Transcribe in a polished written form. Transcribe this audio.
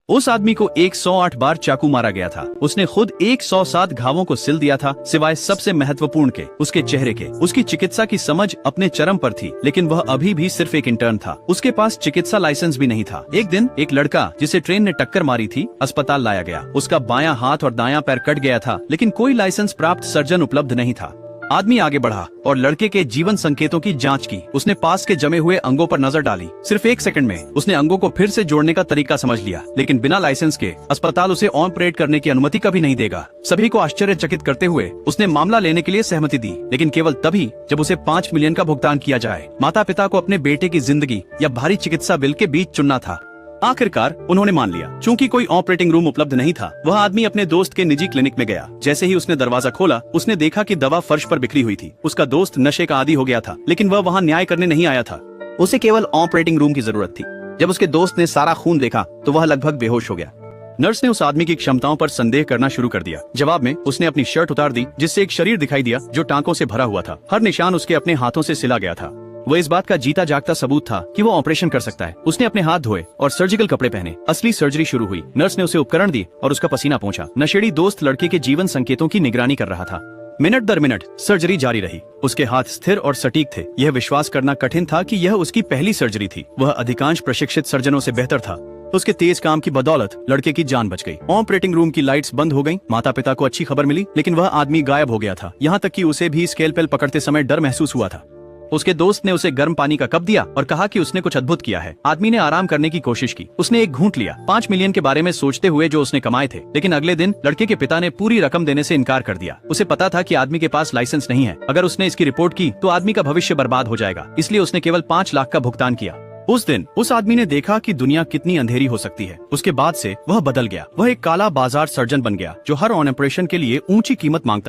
उस आदमी को 108 बार चाकू मारा गया था। उसने खुद 107 घावों को सिल दिया था, सिवाय सबसे महत्वपूर्ण के, उसके चेहरे के। उसकी चिकित्सा की समझ अपने चरम पर थी, लेकिन वह अभी भी सिर्फ एक इंटर्न था। उसके पास चिकित्सा लाइसेंस भी नहीं था। एक दिन एक लड़का जिसे ट्रेन ने टक्कर मारी थी, अस्पताल लाया गया। उसका बायां हाथ और दायां पैर कट गया था, लेकिन कोई लाइसेंस प्राप्त सर्जन उपलब्ध नहीं था। आदमी आगे बढ़ा और लड़के के जीवन संकेतों की जांच की। उसने पास के जमे हुए अंगों पर नजर डाली। सिर्फ 1 सेकंड में उसने अंगों को फिर से जोड़ने का तरीका समझ लिया, लेकिन बिना लाइसेंस के अस्पताल उसे ऑपरेट करने की अनुमति कभी नहीं देगा। सभी को आश्चर्यचकित करते हुए उसने मामला लेने के लिए सहमति दी, लेकिन केवल तभी जब उसे 5 मिलियन का भुगतान किया जाए। माता पिता को अपने बेटे की जिंदगी या भारी चिकित्सा बिल के बीच चुनना था। आखिरकार उन्होंने मान लिया। चूंकि कोई ऑपरेटिंग रूम उपलब्ध नहीं था, वह आदमी अपने दोस्त के निजी क्लिनिक में गया। जैसे ही उसने दरवाजा खोला, उसने देखा कि दवा फर्श पर बिखरी हुई थी। उसका दोस्त नशे का आदी हो गया था, लेकिन वह वहाँ न्याय करने नहीं आया था। उसे केवल ऑपरेटिंग रूम की जरूरत थी। जब उसके दोस्त ने सारा खून देखा तो वह लगभग बेहोश हो गया। नर्स ने उस आदमी की क्षमताओं पर संदेह करना शुरू कर दिया। जवाब में उसने अपनी शर्ट उतार दी, जिससे एक शरीर दिखाई दिया जो टांकों से भरा हुआ था। हर निशान उसके अपने हाथों से सिला गया था। वह इस बात का जीता जागता सबूत था कि वो ऑपरेशन कर सकता है। उसने अपने हाथ धोए और सर्जिकल कपड़े पहने। असली सर्जरी शुरू हुई। नर्स ने उसे उपकरण दी और उसका पसीना पोंछा। नशेड़ी दोस्त लड़के के जीवन संकेतों की निगरानी कर रहा था। मिनट दर मिनट सर्जरी जारी रही। उसके हाथ स्थिर और सटीक थे। यह विश्वास करना कठिन था कि यह उसकी पहली सर्जरी थी। वह अधिकांश प्रशिक्षित सर्जनों से बेहतर था। उसके तेज काम की बदौलत लड़के की जान बच गई। ऑपरेटिंग रूम की लाइट्स बंद हो गईं। माता पिता को अच्छी खबर मिली, लेकिन वह आदमी गायब हो गया था। यहाँ तक कि उसे भी स्केलपेल पकड़ते समय डर महसूस हुआ था। उसके दोस्त ने उसे गर्म पानी का कप दिया और कहा कि उसने कुछ अद्भुत किया है। आदमी ने आराम करने की कोशिश की। उसने एक घूंट लिया, 5 मिलियन के बारे में सोचते हुए जो उसने कमाए थे। लेकिन अगले दिन लड़के के पिता ने पूरी रकम देने से इनकार कर दिया। उसे पता था कि आदमी के पास लाइसेंस नहीं है। अगर उसने इसकी रिपोर्ट की तो आदमी का भविष्य बर्बाद हो जाएगा। इसलिए उसने केवल 5 लाख का भुगतान किया। उस दिन उस आदमी ने देखा कि दुनिया कितनी अंधेरी हो सकती है। उसके बाद से वह बदल गया। वह एक काला बाजार सर्जन बन गया, जो हर ऑपरेशन के लिए ऊंची कीमत मांगता